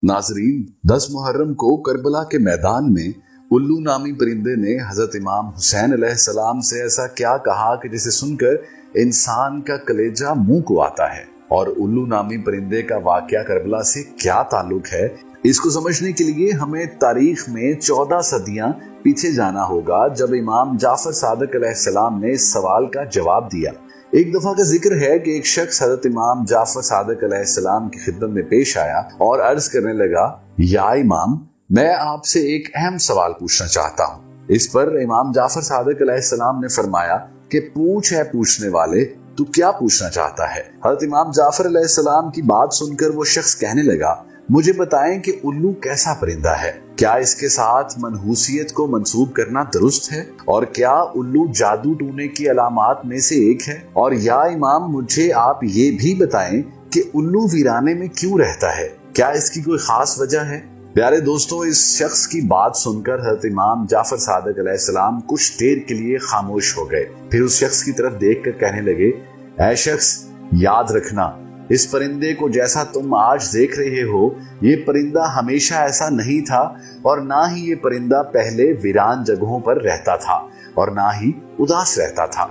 नाजरीन, 10 मुहर्रम को करबला के मैदान में उल्लू नामी परिंदे ने हजरत इमाम हुसैन अलैहिस्सलाम से ऐसा क्या कहा कि जिसे सुनकर इंसान का कलेजा मुंह को आता है। और उल्लू नामी परिंदे का वाकया करबला से क्या ताल्लुक है, इसको समझने के लिए हमें तारीख में 14 सदियां पीछे जाना होगा, जब इमाम जाफर सादिक अलैहिस्सलाम ने इस सवाल का जवाब दिया। एक दफा का जिक्र है कि एक शख्स हजरत इमाम जाफर सादिक अलैहिस्सलाम की खिदमत में पेश आया और अर्ज करने लगा, या इमाम, मैं आपसे एक अहम सवाल पूछना चाहता हूँ। इस पर इमाम जाफर सादिक अलैहिस्सलाम ने फरमाया कि पूछ है पूछने वाले, तू क्या पूछना चाहता है। हजरत इमाम जाफर अलैहिस्सलाम की बात सुनकर वो शख्स कहने लगा, मुझे बताएं कि उल्लू कैसा परिंदा है, क्या इसके साथ मनहूसियत को मंसूब करना दुरुस्त है, और क्या उल्लू जादू टूने की अलामात में से एक है। और या इमाम, मुझे आप ये भी बताएं कि उल्लू वीराने में क्यों रहता है, क्या इसकी कोई खास वजह है। प्यारे दोस्तों, इस शख्स की बात सुनकर हजरत इमाम जाफर सादिक अलैहिस्सलाम कुछ देर के लिए खामोश हो गए। फिर उस शख्स की तरफ देख कर कहने लगे, ऐ शख्स, याद रखना, इस परिंदे को जैसा तुम आज देख रहे हो, ये परिंदा हमेशा ऐसा नहीं था, और ना ही ये परिंदा पहले वीरान जगहों पर रहता था और ना ही उदास रहता था।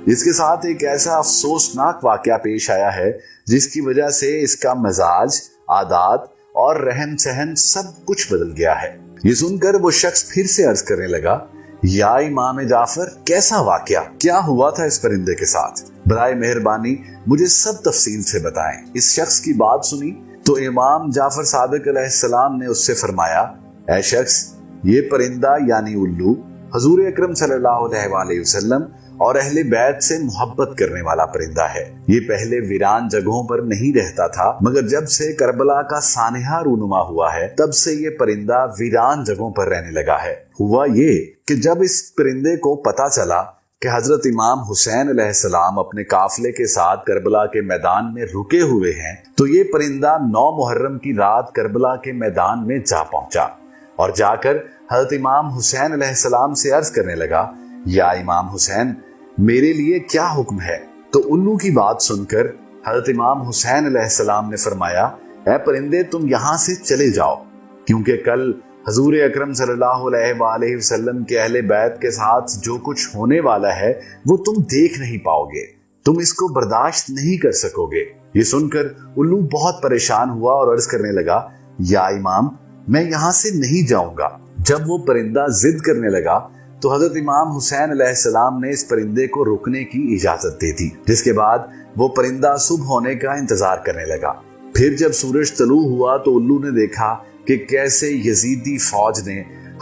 इसके साथ एक ऐसा अफसोसनाक वाकया पेश आया है जिसकी वजह से इसका मिजाज, आदात और रहन सहन सब कुछ बदल गया है। ये सुनकर वो शख्स फिर से अर्ज करने लगा, या इमाम जाफर, कैसा वाकया, क्या हुआ था इस परिंदे के साथ, बराए मेहरबानी मुझे सब तफसील से बताएं। इस शख्स की बात सुनी तो इमाम जाफर सादिक अलैहिस्सलाम ने उससे फरमाया, ऐ शख्स, ये परिंदा यानी उल्लू हजूर अकरम सल्लल्लाहु अलैहि वसल्लम और अहले बैत से मोहब्बत करने वाला परिंदा है। ये पहले वीरान जगहों पर नहीं रहता था, मगर जब से करबला का सानहा रूनुमा हुआ है, तब से ये परिंदा वीरान जगहों पर रहने लगा है। हुआ ये कि जब इस परिंदे को पता चला कि हजरत इमाम हुसैन अलैहिस्सलाम अपने काफिले के साथ करबला के मैदान में रुके हुए हैं, तो ये परिंदा 9 मुहर्रम की रात करबला के मैदान में जा पहुंचा और जाकर हजरत इमाम हुसैन अलैहिस्सलाम से अर्ज करने लगा, या इमाम हुसैन, मेरे लिए क्या हुक्म है। तो उल्लू की बात सुनकर हजरत इमाम हुसैन अलैहिस्सलाम ने फरमाया, ऐ परिंदे, तुम यहाँ से चले जाओ, क्योंकि कल हजूर अकरम सल्लल्लाहु अलैहि वसल्लम के अहले बैत के साथ जो कुछ होने वाला है वो तुम देख नहीं पाओगे, तुम इसको बर्दाश्त नहीं कर सकोगे। ये सुनकर उल्लू बहुत परेशान हुआ और अर्ज करने लगा, या इमाम, मैं यहाँ से नहीं जाऊंगा। जब वो परिंदा जिद करने लगा तो हजरत इमाम हुसैन अलैहिस्सलाम ने इस परिंदे को रुकने की इजाजत दे दी, जिसके बाद वो परिंदा सुबह होने का इंतजार करने लगा। फिर जब सूरज तलू हुआ तो उल्लू ने देखा कि कैसे यजीदी फौज ने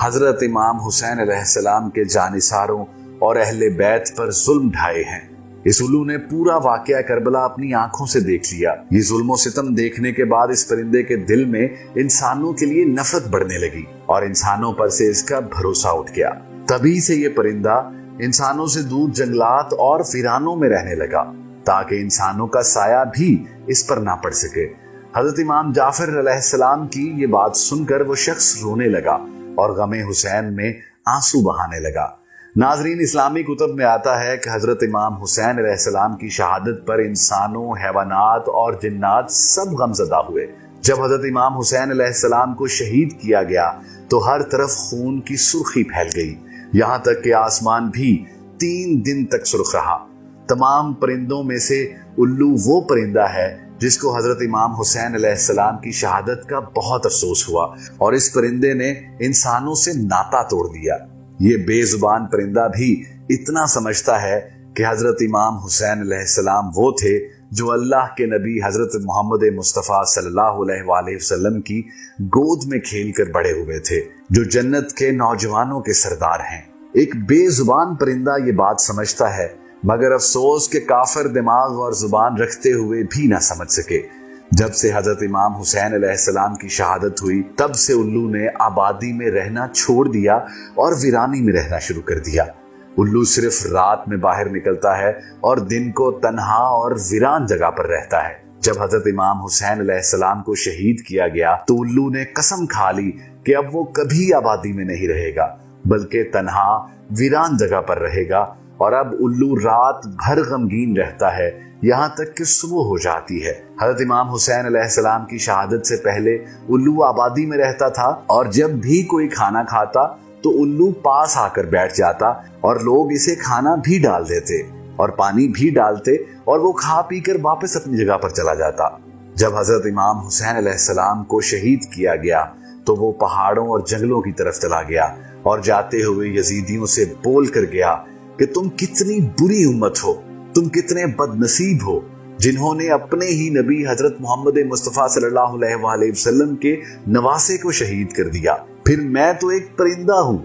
हजरत इमाम हुसैन अलैहिस्सलाम के जानिसारों और अहले बैत पर जुल्म ढाए हैं। इस उल्लू ने पूरा वाकया करबला अपनी आंखों से देख लिया। ये जुल्म सितम देखने के बाद इस परिंदे के दिल में इंसानों के लिए नफरत बढ़ने लगी और इंसानों पर से इसका भरोसा उठ गया। तभी से ये परिंदा इंसानों से दूर जंगलात और वीरानों में रहने लगा, ताकि इंसानों का साया भी इस पर ना पड़ सके। हजरत इमाम जाफर अलैहिस्सलाम की ये बात सुनकर वो शख्स रोने लगा और गमे हुसैन में आंसू बहाने लगा। नाजरीन, इस्लामी कुतब में आता है कि हजरत इमाम हुसैन अलैहिस्सलाम की शहादत पर इंसानों, हैवानात और जिन्नात सब गमज़दा हुए। जब हजरत इमाम हुसैन अलैहिस्सलाम को शहीद किया गया तो हर तरफ खून की सुर्खी फैल गई, यहाँ तक कि आसमान भी 3 दिन तक सुर्ख रहा। तमाम परिंदों में से उल्लू वो परिंदा है जिसको हजरत इमाम हुसैन अलैहिस्सलाम की शहादत का बहुत अफसोस हुआ और इस परिंदे ने इंसानों से नाता तोड़ दिया। ये बेजुबान परिंदा भी इतना समझता है कि हजरत इमाम हुसैन अलैहिस्सलाम वो थे जो अल्लाह के नबी हजरत मोहम्मद मुस्तफ़ा सल्लल्लाहु अलैहि वसल्लम की गोद में खेलकर बड़े हुए थे, जो जन्नत के नौजवानों के सरदार हैं। एक बेजुबान परिंदा ये बात समझता है, मगर अफसोस के काफिर दिमाग और जुबान रखते हुए भी ना समझ सके। जब से हजरत इमाम हुसैन अलैहिस्सलाम की शहादत हुई, तब से उल्लू ने आबादी में रहना छोड़ दिया और वीरानी में रहना शुरू कर दिया। उल्लू सिर्फ रात में बाहर निकलता है और दिन को तन्हा और वीरान जगह पर रहता है। जब हजरत इमाम हुसैन अलैहिस्सलाम को शहीद किया गया तो उल्लू ने कसम खा ली कि अब वो कभी आबादी में नहीं रहेगा, बल्कि तन्हा वीरान जगह पर रहेगा اور اب الو رات بھر غمگین رہتا ہے یہاں تک کہ صبح ہو جاتی ہے۔ حضرت امام حسین علیہ السلام کی شہادت سے پہلے الو آبادی میں رہتا تھا اور جب بھی کوئی کھانا کھاتا تو الو پاس آ کر بیٹھ جاتا اور لوگ اسے کھانا بھی ڈال دیتے اور پانی بھی ڈالتے اور وہ کھا پی کر واپس اپنی جگہ پر چلا جاتا۔ جب حضرت امام حسین علیہ السلام کو شہید کیا گیا تو وہ پہاڑوں اور جنگلوں کی طرف چلا گیا اور جاتے ہوئے یزیدیوں سے بول کر گیا کہ تم کتنی بری امت ہو، تم کتنے بد نصیب ہو جنہوں نے اپنے ہی نبی حضرت محمد مصطفیٰ صلی اللہ علیہ وآلہ وسلم کے نواسے کو شہید کر دیا۔ پھر میں تو ایک پرندہ ہوں،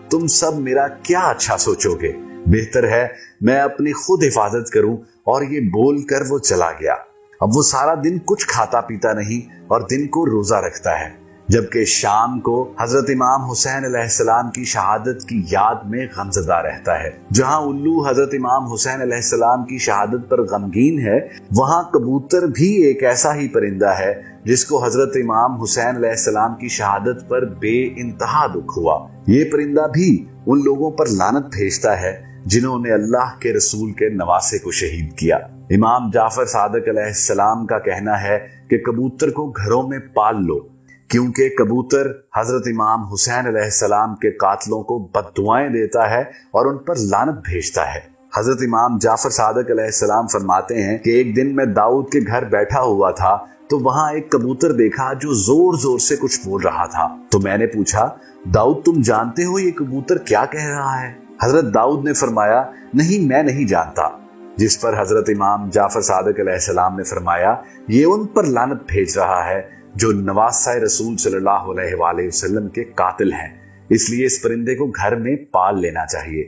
تم سب میرا کیا اچھا سوچو گے، بہتر ہے میں اپنی خود حفاظت کروں۔ اور یہ بول کر وہ چلا گیا۔ اب وہ سارا دن کچھ کھاتا پیتا نہیں اور دن کو روزہ رکھتا ہے، جبکہ شام کو حضرت امام حسین علیہ السلام کی شہادت کی یاد میں غمزدہ رہتا ہے۔ جہاں الو حضرت امام حسین علیہ السلام کی شہادت پر غمگین ہے، وہاں کبوتر بھی ایک ایسا ہی پرندہ ہے جس کو حضرت امام حسین علیہ السلام کی شہادت پر بے انتہا دکھ ہوا۔ یہ پرندہ بھی ان لوگوں پر لعنت بھیجتا ہے جنہوں نے اللہ کے رسول کے نواسے کو شہید کیا۔ امام جعفر صادق علیہ السلام کا کہنا ہے کہ کبوتر کو گھروں میں پال لو، کیونکہ کبوتر حضرت امام حسین علیہ السلام کے قاتلوں کو بد دعائیں دیتا ہے اور ان پر لعنت بھیجتا ہے۔ حضرت امام جعفر صادق علیہ السلام فرماتے ہیں کہ ایک دن میں داؤد کے گھر بیٹھا ہوا تھا تو وہاں ایک کبوتر دیکھا جو زور زور سے کچھ بول رہا تھا۔ تو میں نے پوچھا، داؤد تم جانتے ہو یہ کبوتر کیا کہہ رہا ہے؟ حضرت داؤد نے فرمایا، نہیں میں نہیں جانتا۔ جس پر حضرت امام جعفر صادق علیہ السلام نے فرمایا، یہ ان پر لعنت بھیج رہا ہے جو نواسہ رسول صلی اللہ علیہ وآلہ وسلم کے قاتل ہیں، اس لیے اس پرندے کو گھر میں پال لینا چاہیے۔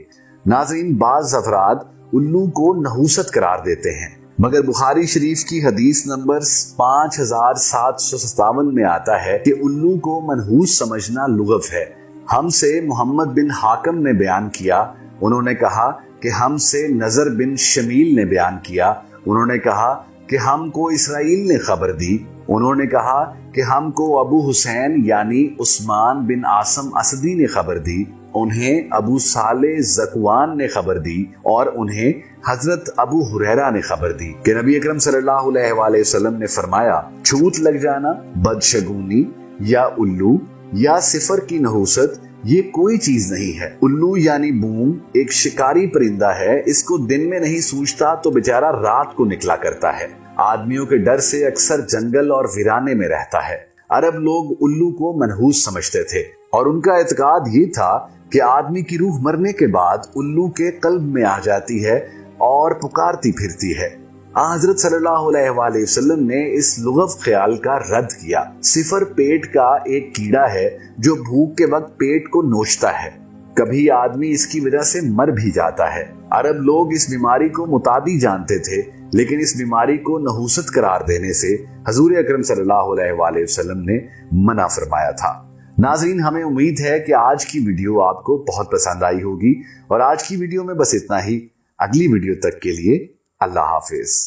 ناظرین، بعض افراد الو کو نحوست قرار دیتے ہیں، مگر بخاری شریف کی حدیث نمبر 5757 میں آتا ہے کہ الو کو منحوس سمجھنا لغو ہے۔ ہم سے محمد بن حاکم نے بیان کیا، انہوں نے کہا کہ ہم سے نظر بن شمیل نے بیان کیا، انہوں نے کہا کہ ہم کو اسرائیل نے خبر دی، انہوں نے کہا کہ ہم کو ابو حسین یعنی عثمان بن عاصم اسدی نے خبر دی، انہیں ابو صالح زکوان نے خبر دی اور انہیں حضرت ابو ہریرہ نے خبر دی کہ نبی اکرم صلی اللہ علیہ وآلہ وسلم نے فرمایا، چھوت لگ جانا، بدشگونی یا الو یا صفر کی نحوست یہ کوئی چیز نہیں ہے۔ الو یعنی بوم ایک شکاری پرندہ ہے، اس کو دن میں نہیں سوچتا تو بیچارہ رات کو نکلا کرتا ہے، آدمیوں کے ڈر سے اکثر جنگل اور ویرانے میں رہتا ہے۔ عرب لوگ الو کو منحوس سمجھتے تھے اور ان کا اعتقاد یہ تھا کہ آدمی کی روح مرنے کے بعد الو کے قلب میں آ جاتی ہے اور پکارتی پھرتی ہے۔ حضرت صلی اللہ علیہ وآلہ وسلم نے اس لغو خیال کا رد کیا۔ صفر پیٹ کا ایک کیڑا ہے جو بھوک کے وقت پیٹ کو نوچتا ہے، کبھی آدمی اس کی وجہ سے مر بھی جاتا ہے۔ عرب لوگ اس بیماری کو متعدی جانتے تھے، لیکن اس بیماری کو نحوست قرار دینے سے حضور اکرم صلی اللہ علیہ وآلہ وسلم نے منع فرمایا تھا۔ ناظرین، ہمیں امید ہے کہ آج کی ویڈیو آپ کو بہت پسند آئی ہوگی، اور آج کی ویڈیو میں بس اتنا ہی۔ اگلی ویڈیو تک کے لیے اللہ حافظ۔